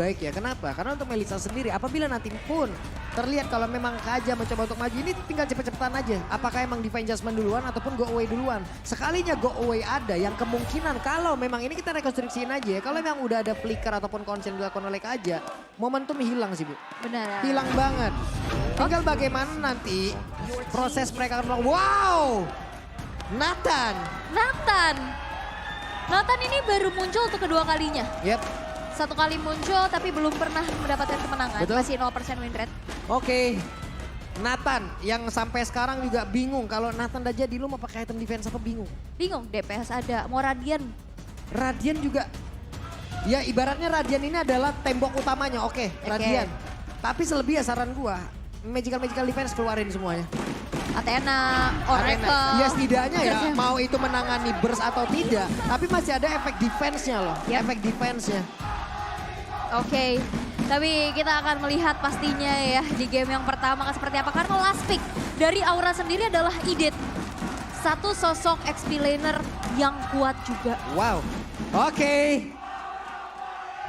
baik ya. Kenapa? Karena untuk Melissa sendiri apabila nanti pun terlihat kalau memang Kaja mencoba untuk maju ini tinggal cepet-cepetan aja. Apakah emang Divine Judgment duluan ataupun go away duluan. Sekalinya go away ada yang kemungkinan kalau memang ini kita rekonstruksiin aja ya. Kalau memang udah ada flicker ataupun konsen dilakukan oleh Kaja, momentum hilang sih Bu. Benar. Hilang banget. Tinggal bagaimana nanti proses mereka akan wow! Nathan ini baru muncul untuk kedua kalinya. Yep. Satu kali muncul tapi belum pernah mendapatkan kemenangan. Betul. Masih 0% win rate. Oke. Nathan yang sampai sekarang juga bingung. Kalau Nathan udah jadi lu mau pakai item defense apa bingung. Bingung, DPS ada, mau Radiant. Radiant juga. Ya ibaratnya Radiant ini adalah tembok utamanya. Oke, Radiant. Tapi selebihnya saran gua. Magical defense keluarin semuanya. Athena, Oracle. Ya setidaknya ya Gersnya. mau itu menangani burst atau tidak. Tapi masih ada efek defense-nya loh. Yep. Efek defense-nya. Oke, tapi kita akan melihat pastinya ya di game yang pertama akan seperti apa. Karena last pick dari Aura sendiri adalah Idit. Satu sosok XP laner yang kuat juga. Wow. Oke.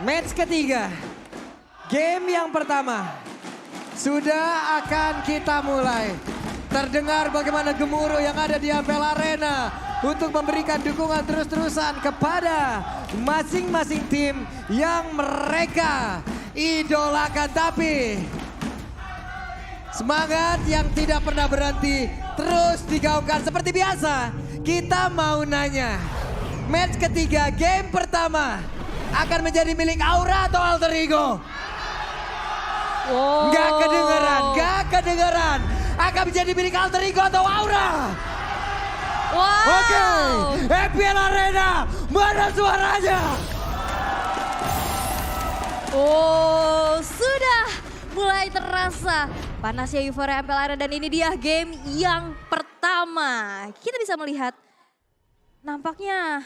Match ketiga. Game yang pertama. Sudah akan kita mulai. Terdengar bagaimana gemuruh yang ada di Ampel Arena untuk memberikan dukungan terus-terusan kepada masing-masing tim yang mereka idolakan. Tapi semangat yang tidak pernah berhenti terus digaungkan. Seperti biasa, kita mau nanya. Match ketiga, game pertama akan menjadi milik Aura atau Alter Ego? Wow. Gak kedengeran. Akan menjadi milik Alter Ego atau Aura? Wow. Oke, FPL Arena, mana suaranya? Oh, sudah mulai terasa panasnya euforia MPL Arena dan ini dia game yang pertama. Kita bisa melihat nampaknya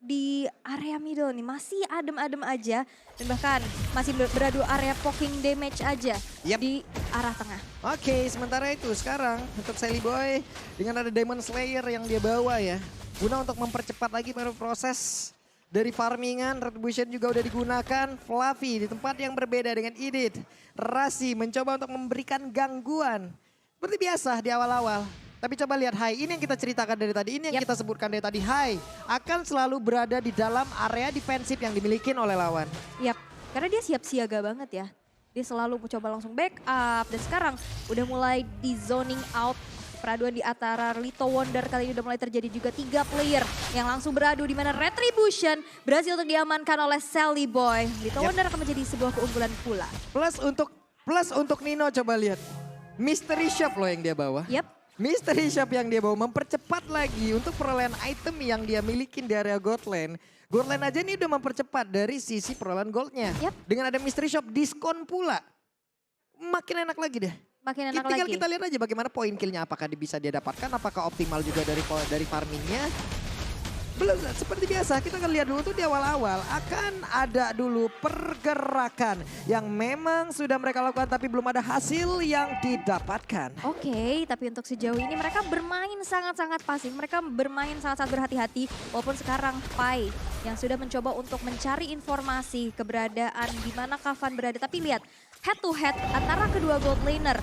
di area middle nih masih adem-adem aja dan bahkan masih beradu area poking damage aja di arah tengah. Oke, sementara itu sekarang untuk Sally Boy dengan ada Demon Slayer yang dia bawa ya. Guna untuk mempercepat lagi proses dari farmingan, Retribution juga udah digunakan. Fluffy di tempat yang berbeda dengan Idit. Rasi mencoba untuk memberikan gangguan. Seperti biasa di awal-awal. Tapi coba lihat Hai, ini yang kita ceritakan dari tadi, ini yang kita sebutkan dari tadi. Hai akan selalu berada di dalam area defensif yang dimiliki oleh lawan. Yap, karena dia siap siaga banget ya. Dia selalu mencoba langsung backup dan sekarang udah mulai di zoning out. Peraduan di antara Lito Wonder kali ini udah mulai terjadi juga 3 player yang langsung beradu di mana Retribution berhasil untuk diamankan oleh Sally Boy. Lito Wonder akan menjadi sebuah keunggulan pula. Plus untuk Nino coba lihat. Mystery Shop loh yang dia bawa. Yap. Mystery Shop yang dia bawa mempercepat lagi untuk perolehan item yang dia milikin di area Goldland. Goldland aja ini udah mempercepat dari sisi perolehan goldnya. Yep. Dengan ada Mystery Shop diskon pula. Makin enak lagi deh. Makin enak Tinggal lagi. kita lihat aja bagaimana poin killnya. Apakah bisa dia dapatkan, apakah optimal juga dari farmingnya. Belum, seperti biasa kita akan lihat dulu tuh di awal-awal akan ada dulu pergerakan yang memang sudah mereka lakukan tapi belum ada hasil yang didapatkan. Oke, tapi untuk sejauh ini mereka bermain sangat-sangat pasif. Mereka bermain sangat-sangat berhati-hati walaupun sekarang Pai yang sudah mencoba untuk mencari informasi keberadaan di mana Kavan berada. Tapi lihat head to head antara kedua gold laner.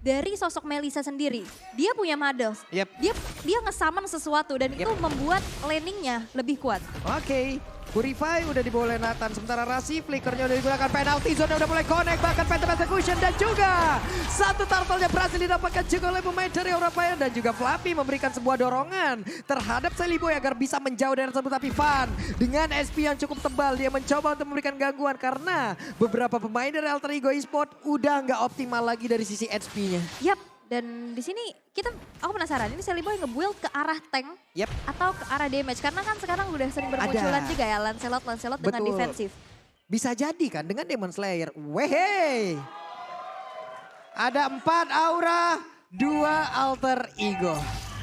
Dari sosok Melissa sendiri, dia punya models. Yep. Dia nge-summon sesuatu dan itu membuat landingnya lebih kuat. Oke, Purify udah dibawa oleh Nathan. Sementara Rasi, flickernya udah digunakan, penalty zone udah mulai connect. Bahkan Phantom Execution dan juga satu turtle-nya berhasil didapatkan juga oleh pemain dari Aura Fire. Dan juga Fluffy memberikan sebuah dorongan terhadap Sally Boy agar bisa menjauh dari tersebut. Tapi Van dengan SP yang cukup tebal, dia mencoba untuk memberikan gangguan. Karena beberapa pemain dari Alter Ego Esport udah nggak optimal lagi dari sisi HP-nya. Yap, dan di sini aku penasaran ini Sally Boy nge-build ke arah tank atau ke arah damage. Karena kan sekarang udah sering bermunculan juga ya Lancelot dengan defensif. Bisa jadi kan dengan Demon Slayer. Wehe. Ada 4 Aura, 2 Alter Ego.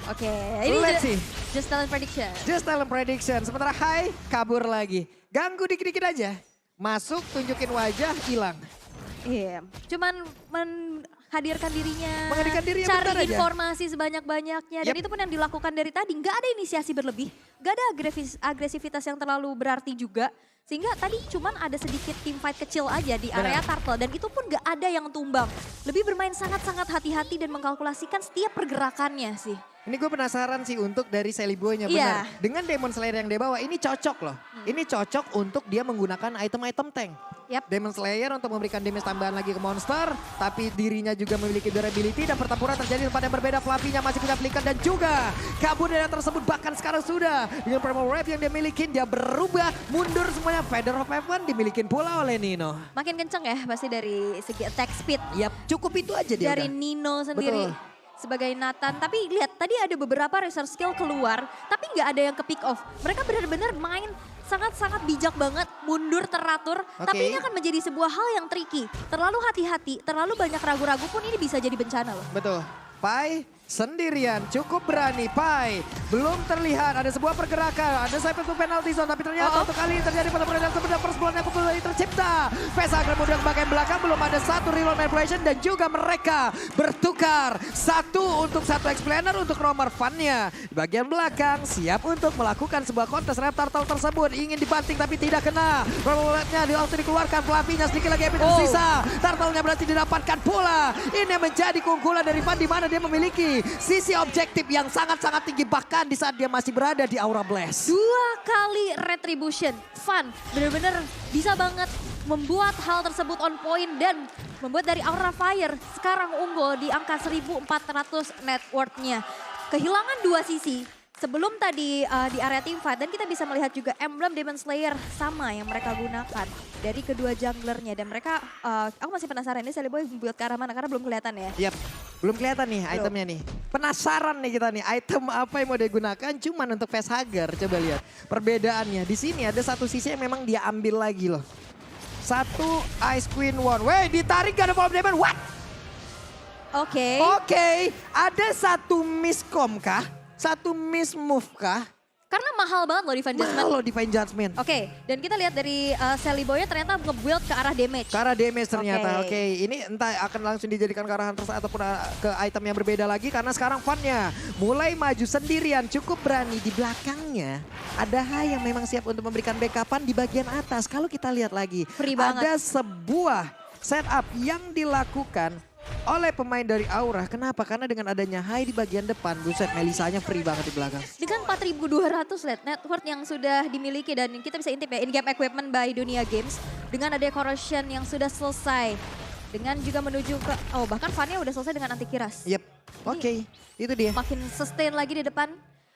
Oke, ini Let's see. Just Talent Prediction. Just Talent Prediction. Sementara Hai kabur lagi. Ganggu dikit-dikit aja. Masuk, tunjukin wajah, hilang. Iya, cuman menghadirkan dirinya, Menghadirkan diri, ya, cari bentar aja. informasi sebanyak-banyaknya. Dan Yep. itu pun yang dilakukan dari tadi, nggak ada inisiasi berlebih, nggak ada agresivitas yang terlalu berarti juga. Sehingga tadi cuman ada sedikit team fight kecil aja di area turtle dan itu pun gak ada yang tumbang. Lebih bermain sangat-sangat hati-hati dan mengkalkulasikan setiap pergerakannya sih. Ini gue penasaran sih untuk dari Sally Boy-nya Iya. benar. Dengan Demon Slayer yang dia bawa ini cocok loh. Ini cocok untuk dia menggunakan item-item tank. Yap. Demon Slayer untuk memberikan damage tambahan lagi ke monster. Tapi dirinya juga memiliki durability dan pertempuran terjadi di tempat yang berbeda. Fluffy-nya masih punya flicker dan juga kabur dari tersebut. Bahkan sekarang sudah dengan promo rap yang dia miliki. Dia berubah mundur semuanya. Feather of Heaven dimiliki pula oleh Nino. Makin kenceng ya pasti dari segi attack speed. Yap, cukup itu aja dia Dari udah. Nino sendiri. Betul. Sebagai Nathan, tapi lihat tadi ada beberapa resource skill keluar, tapi nggak ada yang ke pick off. Mereka benar-benar main sangat-sangat bijak banget, mundur teratur, tapi Oke. ini akan menjadi sebuah hal yang tricky. Terlalu hati-hati, terlalu banyak ragu-ragu pun ini bisa jadi bencana loh. Betul. Pai sendirian, cukup berani. Pai belum terlihat, ada sebuah pergerakan, ada cycle to penalty zone, tapi ternyata untuk kali ini terjadi pada pergerakan sebenarnya first blood yang kembali tercipta. Vesa kemudian bagian belakang belum ada satu reroll manipulation dan juga mereka bertukar satu untuk satu explainer untuk nomor fun-nya. Di bagian belakang siap untuk melakukan sebuah kontes rap turtle tersebut. Ingin dibanting tapi tidak kena. Rollernya langsung dikeluarkan, Fluffy-nya sedikit lagi epic tersisa. Turtle-nya berhasil didapatkan pula. Ini menjadi keunggulan dari Fun di mana dia memiliki sisi objektif yang sangat-sangat tinggi bahkan di saat dia masih berada di Aura Blast. 2 kali retribution, Fun bener-bener bisa banget membuat hal tersebut on point dan membuat dari Aura Fire sekarang unggul di angka 1400 net worth-nya. Kehilangan 2 sisi sebelum tadi di area team fight dan kita bisa melihat juga emblem Demon Slayer sama yang mereka gunakan dari kedua junglernya dan mereka aku masih penasaran ini Sally Boy buat ke arah mana karena belum kelihatan ya. Yap, belum kelihatan nih itemnya nih. Penasaran nih kita nih, item apa yang mau digunakan cuman untuk facehugger. Coba lihat perbedaannya. Di sini ada satu sisi yang memang dia ambil lagi loh. Satu Ice Queen One. Weh, ditarik gak ada follow demon. What? Oke. Oke, ada satu miscom kah? Satu miss move kah? Karena mahal banget loh Divine Judgment. Mahal loh Divine Judgment. Oke, dan kita lihat dari Sally Boy-nya ternyata nge-build ke arah damage. Ke arah damage ternyata. Oke. Oke, ini entah akan langsung dijadikan ke arah Hunter ataupun ke item yang berbeda lagi. Karena sekarang Fun-nya mulai maju sendirian. Cukup berani di belakangnya. Ada Hai yang memang siap untuk memberikan backupan di bagian atas. Kalau kita lihat lagi. Free banget. Ada sebuah setup yang dilakukan oleh pemain dari Aura. Kenapa? Karena dengan adanya Hai di bagian depan. Buset, Melisanya free banget di belakang. Dengan 4.200 net worth yang sudah dimiliki dan kita bisa intip ya in-game equipment by Dunia Games. Dengan ada corrosion yang sudah selesai. Dengan juga menuju ke, bahkan Fun-nya udah selesai dengan anti kiras. Yep, oke. Itu dia. Makin sustain lagi di depan.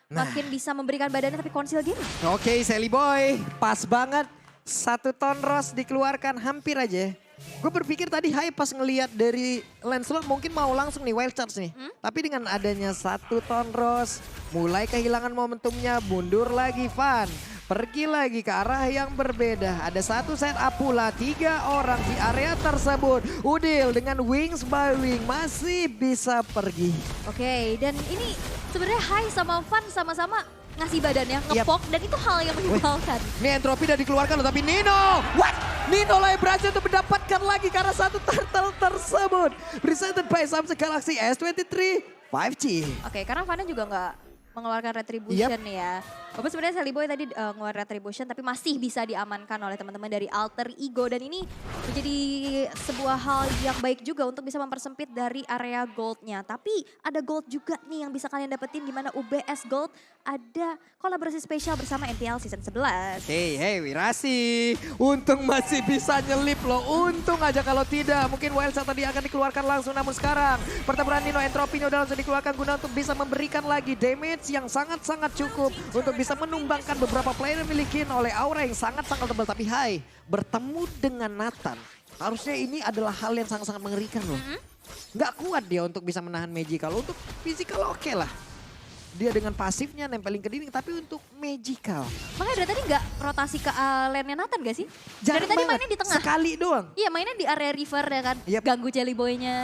Nah. Makin bisa memberikan badannya tapi konsil game. Oke, Sally Boy. Pas banget. 1 ton Rose dikeluarkan hampir aja. Gue berpikir tadi Hai pas ngelihat dari Lancelot mungkin mau langsung nih wild charge nih. Tapi dengan adanya 1 ton Rose, mulai kehilangan momentumnya, mundur lagi Fun. Pergi lagi ke arah yang berbeda. Ada satu set up pula, 3 orang di area tersebut. Udil dengan wings by wing masih bisa pergi. Oke, dan ini sebenarnya Hai sama Fun sama-sama ngasih badannya, ngepok dan itu hal yang menyebalkan. Ini entropi udah dikeluarkan loh, tapi Nino, what? Nino lagi berhasil untuk mendapatkan lagi karena satu turtle tersebut. Presented by Samsung Galaxy S23 5G. Oke, karena Fana juga nggak mengeluarkan retribution ya. Walaupun sebenarnya Sally Boy tadi ngeluarin retribution tapi masih bisa diamankan oleh teman-teman dari Alter Ego. Dan ini menjadi sebuah hal yang baik juga untuk bisa mempersempit dari area goldnya. Tapi ada gold juga nih yang bisa kalian dapetin di mana UBS Gold ada kolaborasi spesial bersama MPL Season 11. Hey Wirasi, untung masih bisa nyelip loh. Untung aja kalau tidak mungkin Wild Shot tadi akan dikeluarkan langsung. Namun sekarang pertempuran Nino entropinya udah langsung dikeluarkan guna untuk bisa memberikan lagi damage yang sangat-sangat cukup untuk bisa menumbangkan beberapa player yang dimiliki oleh Aura yang sangat-sangat tebal. Tapi Hai, bertemu dengan Nathan, harusnya ini adalah hal yang sangat-sangat mengerikan loh. Nggak kuat dia untuk bisa menahan Magical, untuk physical oke lah. dia dengan pasifnya nempelin ke dinding, tapi untuk magical. Makanya dari tadi nggak rotasi ke lane-nya Nathan gak sih? Jarang Dari tadi banget. mainnya di tengah. Sekali doang. Iya mainnya di area river ya kan. Yep. Ganggu Jelly Boy-nya.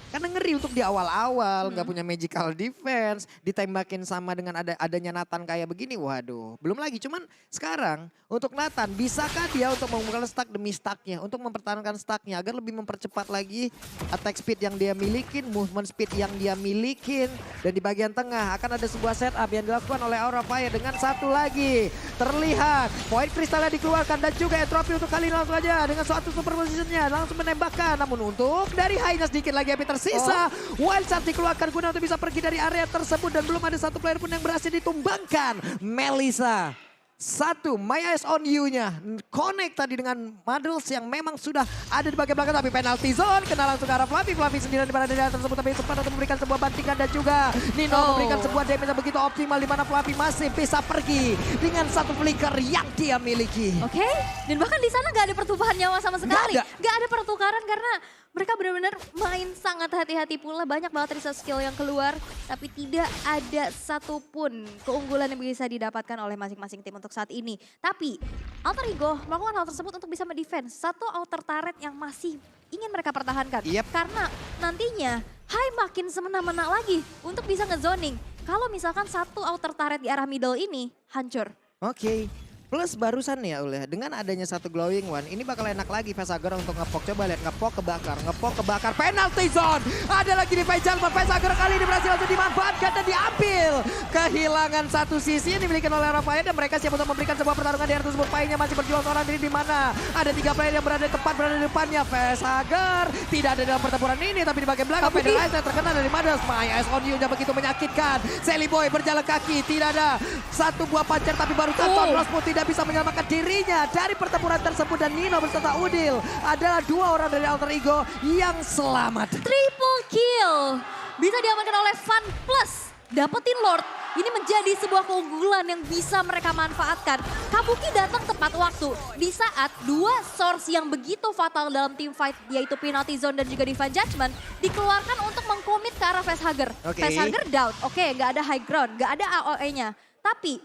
Karena ngeri untuk di awal-awal, nggak punya magical defense, ditembakin sama dengan adanya Nathan kayak begini, waduh. Belum lagi, cuman sekarang untuk Nathan, bisakah dia untuk membuka stack demi stacknya, untuk mempertahankan stacknya agar lebih mempercepat lagi attack speed yang dia milikin, movement speed yang dia milikin. Dan di bagian tengah akan ada sebuah setup yang dilakukan oleh Aura Fire dengan satu lagi. Terlihat poin kristalnya dikeluarkan dan juga entropy untuk kali ini langsung aja dengan suatu super positionnya langsung menembakkan. Namun untuk dari high-nya sedikit lagi api tersisa. Wild Shot dikeluarkan guna untuk bisa pergi dari area tersebut dan belum ada satu player pun yang berhasil ditumbangkan. Melissa. Satu, My Eyes on You-nya connect tadi dengan Muddles yang memang sudah ada di bagian belakang tapi penalty zone kena langsung ke arah Fluffy. Fluffy sendirian di area tersebut tapi sempat untuk memberikan sebuah bantingan dan juga Nino memberikan sebuah damage yang begitu optimal di mana Fluffy masih bisa pergi dengan satu flicker yang dia miliki. Oke, dan bahkan di sana nggak ada pertumpahan nyawa sama sekali. Nggak ada pertukaran karena mereka benar-benar main sangat hati-hati pula. Banyak banget resource skill yang keluar. Tapi tidak ada satupun keunggulan yang bisa didapatkan oleh masing-masing tim untuk saat ini. Tapi Alter Ego melakukan hal tersebut untuk bisa mendefense satu outer turret yang masih ingin mereka pertahankan. Karena nantinya Hai makin semena-mena lagi untuk bisa ngezoning. Kalau misalkan satu outer turret di arah middle ini hancur. Oke. Plus barusan ya Ule, dengan adanya satu glowing one, ini bakal enak lagi Vesager untuk ngepok. Coba lihat, ngepok kebakar, penalty zone. Ada lagi di Vesager, Vesager kali ini berhasil untuk dimanfaatkan dan diambil. Kehilangan satu sisi yang dimiliki oleh Rafael dan mereka siap untuk memberikan sebuah pertarungan di area tersebut. Painnya masih berjuang seorang diri di mana ada 3 player yang berada di depannya. Vesager tidak ada dalam pertempuran ini, tapi di bagian belakang Feder Ice yang terkena dari Muddles. My Eyes on You-nya begitu menyakitkan. Jelly Boy berjalan kaki, tidak ada satu buah pancer tapi baru Tanton Rospo tidak bisa menyelamatkan dirinya dari pertempuran tersebut dan Nino beserta Udil adalah 2 orang dari Alter Ego yang selamat. Triple kill bisa diamankan oleh Fun Plus. Dapetin Lord, ini menjadi sebuah keunggulan yang bisa mereka manfaatkan. Kabuki datang tepat waktu di saat 2 source yang begitu fatal dalam team fight yaitu Penalty Zone dan juga Divine Judgment dikeluarkan untuk mengkomit ke arah Facehugger. Facehugger down, nggak ada high ground, nggak ada AOE-nya. Tapi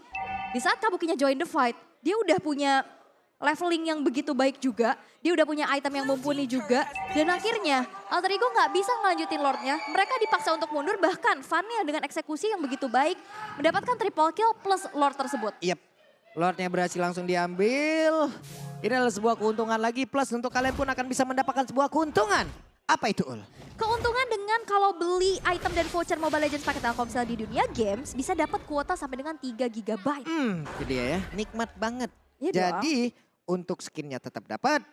di saat Kabukinya join the fight, dia udah punya leveling yang begitu baik juga. Dia udah punya item yang mumpuni juga. Dan akhirnya Alter Ego nggak bisa ngelanjutin Lordnya. Mereka dipaksa untuk mundur, bahkan Fannya dengan eksekusi yang begitu baik mendapatkan triple kill plus Lord tersebut. Lordnya berhasil langsung diambil. Ini adalah sebuah keuntungan lagi plus untuk kalian pun akan bisa mendapatkan sebuah keuntungan. Apa itu Ul? Keuntungan dengan kalau beli item dan voucher Mobile Legends pakai Telkomsel di dunia games bisa dapat kuota sampai dengan 3 GB. Itu dia ya, nikmat banget. Iya Jadi untuk skinnya tetap dapat,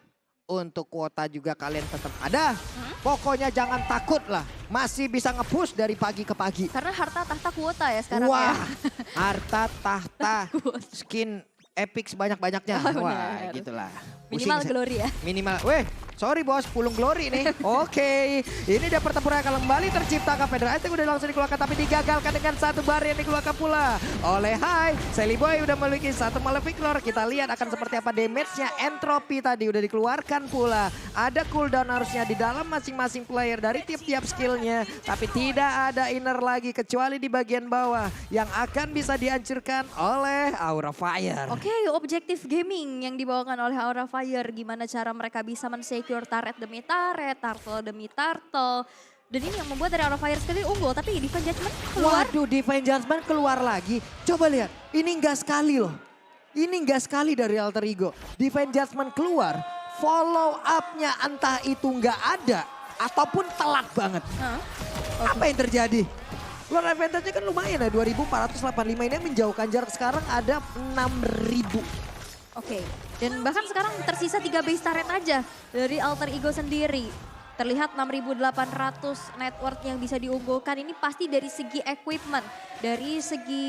untuk kuota juga kalian tetap ada. Pokoknya jangan takut lah, masih bisa nge-push dari pagi ke pagi. Karena harta tahta kuota ya sekarang Wah, ya. harta tahta skin epic sebanyak-banyaknya. Wah, benar. gitulah. Minimal Pusing. glory ya. Minimal, sorry bos, pulung glory nih. Oke, ini dia pertempuran yang kembali terciptakan. Feder Ice yang udah langsung dikeluarkan tapi digagalkan dengan satu bar yang dikeluarkan pula oleh Hai. Jelly Boy udah memiliki satu Malefic Lord. Kita lihat akan seperti apa damage-nya. Entropy tadi udah dikeluarkan pula. Ada cooldown harusnya di dalam masing-masing player dari tiap-tiap skillnya. Tapi tidak ada inner lagi kecuali di bagian bawah yang akan bisa dihancurkan oleh Aura Fire. Oke, objektif gaming yang dibawakan oleh Aura Fire. Gimana cara mereka bisa men-secure turret demi turret, turtle demi turtle. Dan ini yang membuat dari Aura Fire sekali unggul. Tapi Divine Judgment keluar. Waduh, Divine Judgment keluar lagi. Coba lihat, ini enggak sekali loh. Ini enggak sekali dari Alter Ego. Divine Judgment keluar, follow up-nya entah itu enggak ada ataupun telat banget. Apa yang terjadi? Lord advantage-nya kan lumayan ya, 2485 ini yang menjauhkan jarak sekarang ada 6000. Oke, dan bahkan sekarang tersisa 3 base turret aja dari Alter Ego sendiri. Terlihat 6.800 net worth yang bisa diunggulkan. Ini pasti dari segi equipment, dari segi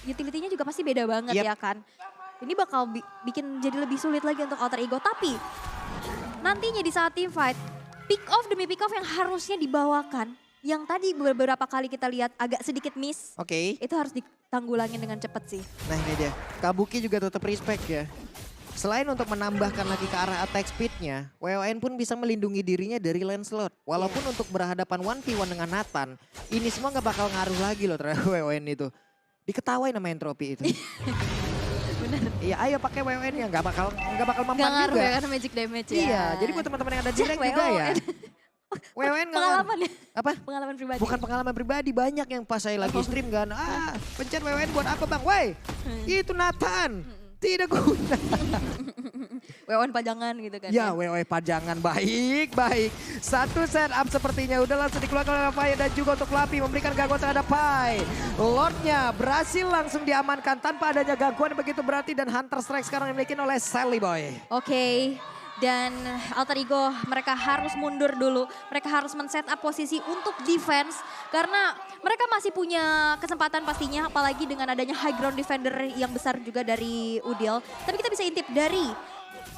utility-nya juga pasti beda banget ya kan. Ini bakal bikin jadi lebih sulit lagi untuk Alter Ego. Tapi nantinya di saat team fight, pick off demi pick off yang harusnya dibawakan. Yang tadi beberapa kali kita lihat agak sedikit miss. Itu harus ditanggulangin dengan cepat sih. Nah ini dia, Kabuki juga tetap respect ya. Selain untuk menambahkan lagi ke arah attack speednya, WON pun bisa melindungi dirinya dari Lancelot. Walaupun untuk berhadapan 1v1 dengan Nathan, ini semua nggak bakal ngaruh lagi loh terhadap WON itu. Diketawain sama Entropy itu. Bener. Iya, ayo pakai WON ya, nggak bakal mempan Gak ngaruh juga. ya karena magic damage ya. Iya, jadi buat teman-teman yang ada di rank juga ya. WON nggak Pengalaman ya? apa? Pengalaman pribadi. Bukan pengalaman pribadi, banyak yang pas saya lagi stream kan, pencet WON buat apa bang? Woi, itu Nathan, tidak guna. WON pajangan gitu kan. Ya, WOE pajangan, baik. Satu setup sepertinya udah langsung dikeluarkan oleh Fire dan juga untuk Fluffy memberikan gangguan terhadap Pai. Lordnya berhasil langsung diamankan tanpa adanya gangguan yang begitu berarti dan Hunter Strike sekarang dimiliki oleh Sally Boy. Oke. Dan Alter Ego mereka harus mundur dulu. Mereka harus men-set up posisi untuk defense. Karena mereka masih punya kesempatan pastinya. Apalagi dengan adanya high ground defender yang besar juga dari Udil. Tapi kita bisa intip dari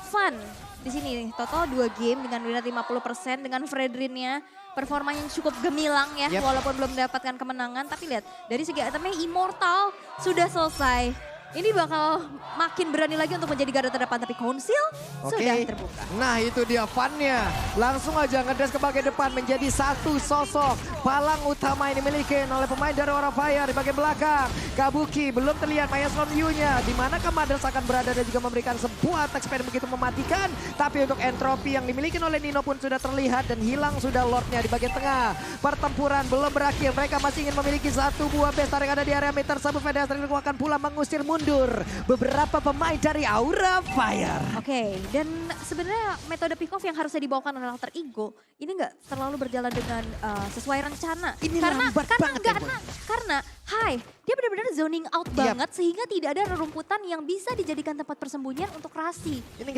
Fun di sini. Total 2 game dengan winner 50%. Dengan Fredrinnya performanya cukup gemilang ya. Yep. Walaupun belum mendapatkan kemenangan. Tapi lihat dari segi itemnya Immortal sudah selesai. Ini bakal makin berani lagi untuk menjadi garda terdepan. Tapi Konsil sudah terbuka. Nah itu dia funnya. Langsung aja ngedes ke bagian depan menjadi satu sosok. Palang utama ini dimiliki oleh pemain dari Aura Fire di bagian belakang. Kabuki belum terlihat Maelstrom Yu-nya. Di mana Madras akan berada dan juga memberikan sebuah attack speed begitu mematikan. Tapi untuk Entropy yang dimiliki oleh Nino pun sudah terlihat dan hilang sudah Lordnya di bagian tengah. Pertempuran belum berakhir. Mereka masih ingin memiliki satu buah base yang ada di area mid tersebut. Federasi akan pula mengusir mundur beberapa pemain dari Aura Fire. Oke, dan sebenarnya metode pick off yang harusnya dibawakan oleh Alter Ego ini nggak terlalu berjalan dengan sesuai rencana. Ini lambat banget ya, Boy. Karena dia benar-benar zoning out banget sehingga tidak ada rerumputan yang bisa dijadikan tempat persembunyian untuk Rasi. Ini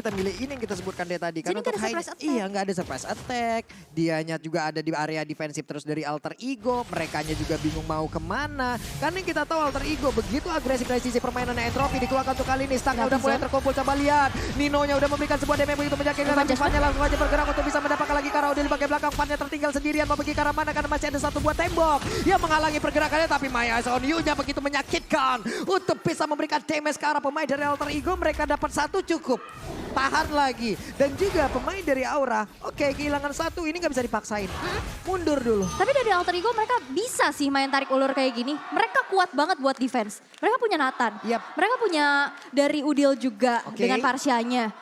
yang kita sebutkan dari tadi. Jadi Karena untuk nggak ada surprise attack. iya nggak ada surprise attack. Dianya juga ada di area defensif terus dari Alter Ego. Merekanya juga bingung mau kemana. Karena yang kita tahu Alter Ego begitu agresif dari sisi permainan Entropy dikeluarkan untuk kali ini. Stacknya udah mulai terkumpul, coba lihat. Ninonya udah memberikan sebuah damage begitu menyakitkan. Tapi Fannya langsung aja bergerak untuk bisa mendapatkan lagi Kara Udil di bagian belakang. Fannya tertinggal sendirian mau pergi ke arah mana karena masih ada satu buah tembok yang menghalangi pergerakannya. Tapi My Eyes on You-nya begitu menyakitkan untuk bisa memberikan damage ke arah pemain dari Alter Ego. Mereka dapat satu cukup. Tahan lagi. Dan juga pemain dari Aura, oke kehilangan satu ini nggak bisa dipaksain. Mundur dulu. Tapi dari Alter Ego mereka bisa sih main tarik ulur kayak gini. Mereka kuat banget buat defense. Mereka punya Nathan. Yap. Mereka punya dari Udil juga dengan Parsianya.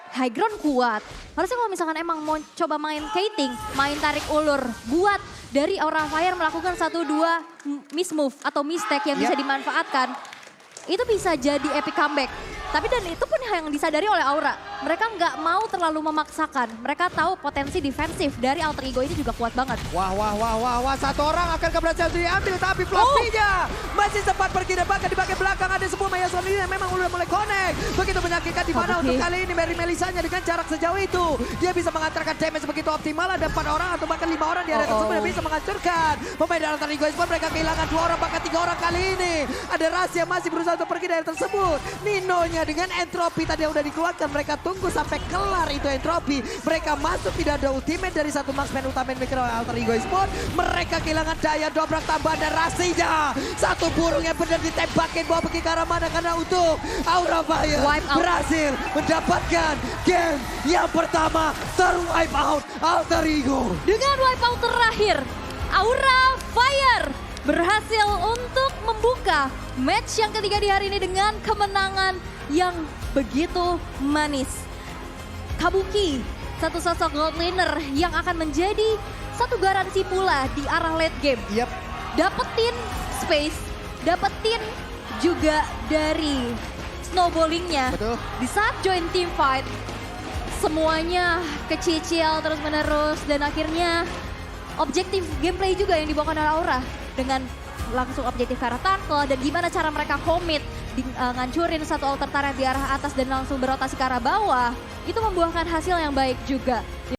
High ground kuat. Harusnya kalau misalkan emang mau coba main kiting, main tarik ulur, buat dari Aura Fire melakukan 1-2 miss move atau mistake yang bisa dimanfaatkan. Itu bisa jadi epic comeback. Tapi dan itu pun yang disadari oleh Aura. Mereka nggak mau terlalu memaksakan. Mereka tahu potensi defensif dari Alter Ego ini juga kuat banget. Wah. Satu orang akan keberhasilan diambil. Tapi Fluffy-nya masih sempat pergi dan bahkan di bagian belakang ada sebuah Maya Sony yang memang udah mulai connect. Begitu menyakitkan di mana untuk kali ini Mary Melisanya dengan jarak sejauh itu. Dia bisa mengantarkan damage begitu optimal. Ada 4 orang atau bahkan 5 orang di area tersebut yang bisa menghancurkan. Pemain dari Alter Ego Esports mereka kehilangan 2 orang bahkan 3 orang kali ini. Ada Rasi yang masih berusaha untuk pergi dari tersebut. Ninonya dengan Entropy tadi yang udah dikeluarkan. Mereka tunggu sampai kelar itu Entropy. Mereka masuk tidak ada ultimate dari satu marksman utama yang oleh Alter Ego Esports. Mereka kehilangan daya dobrak tambahan dan Rasinya. Satu burung yang benar ditembakin bawa pergi ke arah mana karena untuk Aura Fire berhasil mendapatkan game yang pertama terwipe out Alter Ego. Dengan wipeout terakhir, Aura Fire berhasil untuk membuka match yang ketiga di hari ini dengan kemenangan yang begitu manis. Kabuki, satu sosok gold laner yang akan menjadi satu garansi pula di arah late game. Yap. Dapetin space, dapetin juga dari snowballingnya. Betul. Di saat join team fight, semuanya kecicil terus menerus dan akhirnya objektif gameplay juga yang dibawakan oleh Aura dengan langsung objektif ke arah tunnel dan gimana cara mereka komit ngancurin satu altar turret di arah atas dan langsung berotasi ke arah bawah, itu membuahkan hasil yang baik juga.